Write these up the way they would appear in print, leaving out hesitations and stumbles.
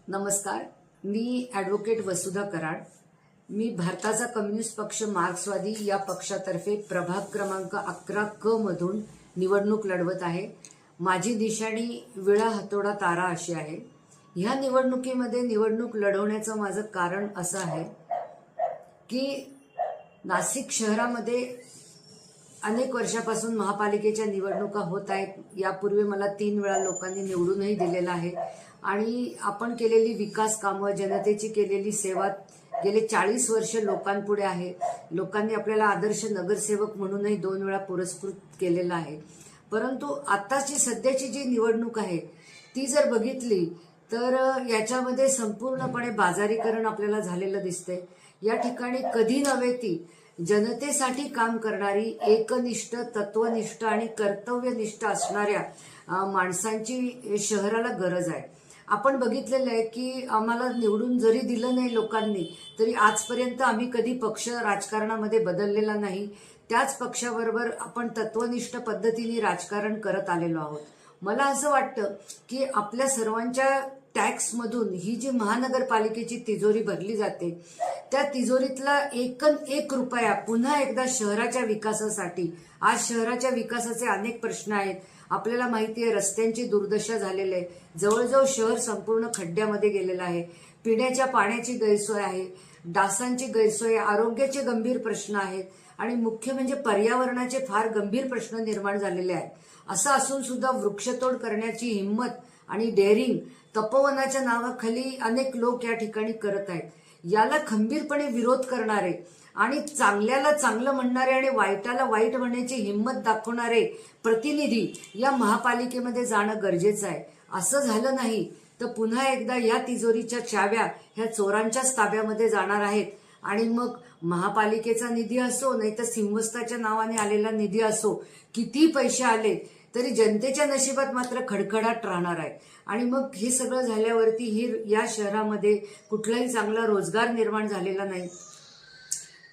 नमस्कार, मी ॲडव्होकेट वसुधा कराड. मी भारताचा कम्युनिस्ट पक्ष मार्क्सवादी या पक्षातर्फे प्रभाग क्रमांक 11 मधून निवडणूक लढवत आहे. माझी निशाणी विळा हातोडा तारा अशी आहे. ह्या निवडणुकीमध्ये निवडणूक लढवण्याचं माझं कारण असं आहे की नाशिक शहरामध्ये अनेक वर्षापासून महापालिकेच्या निवडणुका होत आहेत. यापूर्वी मला 3 वेळा लोकांनी निवडूनही दिलेलं आहे आणि आपण केलेली विकास कामं, जनतेची केलेली सेवा गेले 40 वर्ष लोकांपुढे आहे. लोकांनी आपल्याला आदर्श नगरसेवक म्हणूनही 2 वेळा पुरस्कृत केलेलं आहे. परंतु आताची सध्याची जी निवडणूक आहे ती जर बघितली तर याच्यामध्ये संपूर्णपणे बाजारीकरण आपल्याला झालेलं दिसतंय. या ठिकाणी कधी नव्हे ती जनतेसाठी काम करणारी, एकनिष्ठ, तत्वनिष्ठ आणि कर्तव्यनिष्ठ असणाऱ्या माणसांची शहराला गरज आहे. आपण बघितलेलं आहे की आम्हाला निवडून जरी दिलं नाही लोकांनी तरी आजपर्यंत आम्ही कधी पक्ष राजकारणामध्ये बदललेला नाही. त्याच पक्षाबरोबर आपण तत्वनिष्ठ पद्धतीने राजकारण करत आलेलो आहोत. मला असं वाटतं की आपल्या सर्वांच्या टॅक्समधून ही जी महानगरपालिकेची तिजोरी भरली जाते त्या तिजोरीतला एक रुपया पुन्हा एकदा शहराच्या विकासासाठी, आज शहराच्या विकासाचे अनेक प्रश्न आहेत. आपल्याला माहिती आहे रस्त्यांची दुर्दशा झालेली आहे. जवळजवळ शहर संपूर्ण खड्ड्यामध्ये गेलेलं आहे. पिण्याच्या पाण्याची गैरसोय आहे, डासांची गैरसोय, आरोग्याचे गंभीर प्रश्न आहेत आणि मुख्य म्हणजे पर्यावरणाचे फार गंभीर प्रश्न निर्माण झालेले आहेत. असं असून सुद्धा वृक्षतोड करण्याची हिंमत आणि डेअरिंग तपोवनाच्या नावाखाली अनेक लोक या ठिकाणी करत आहेत. याला खंबीरपणे विरोध करणारे आणि चांगल्याला चांगलं म्हणणारे आणि वाईटाला वाईट म्हणण्याची हिंमत दाखवणारे प्रतिनिधी या महापालिकेमध्ये जाणं गरजेचं आहे. असं झालं नाही तर पुन्हा एकदा या तिजोरीच्या चाव्या ह्या चोरांच्याच ताब्यामध्ये जाणार आहेत आणि मग महापालिकेचा निधी असो नाही तर सिंहस्थाच्या नावाने आलेला निधी असो, किती पैसे आले तरी जनतेच्या नशिबात मात्र खडखडाट राहणार आहे. आणि मग हे सगळं झाल्यावरती या शहरामध्ये कुठलाही चांगला रोजगार निर्माण झालेला नाही,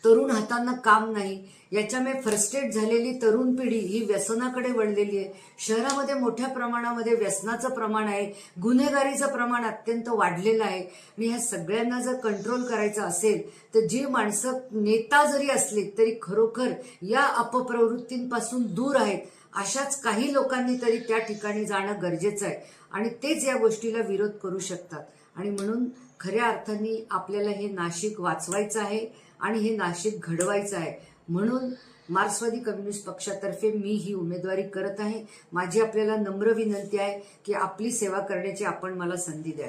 तरुण हातांना काम नाही. याच्यामुळे फ्रस्ट्रेट झालेली तरुण पिढी ही व्यसनाकडे वळलेली आहे. शहरामध्ये मोठ्या प्रमाणामध्ये व्यसनाचं प्रमाण आहे, गुन्हेगारीचं प्रमाण अत्यंत वाढलेलं आहे. आणि ह्या सगळ्यांना जर कंट्रोल करायचं असेल तर जी माणसं नेता जरी असली तरी खरोखर या अपप्रवृत्तींपासून दूर आहेत अशाच काही लोकांनी तरी त्या ठिकाणी जाणं गरजेचं आहे आणि तेच या गोष्टीला विरोध करू शकतात. आणि म्हणून खऱ्या अर्थाने आपल्याला हे नाशिक वाचवायचं आहे आणि हे नाशिक घडवायचं आहे. म्हणून मार्क्सवादी कम्युनिस्ट पक्षातर्फे मी ही उमेदवारी करत आहे. माझी आपल्याला नम्र विनंती आहे की आपली सेवा करण्याची आपण मला संधी द्या.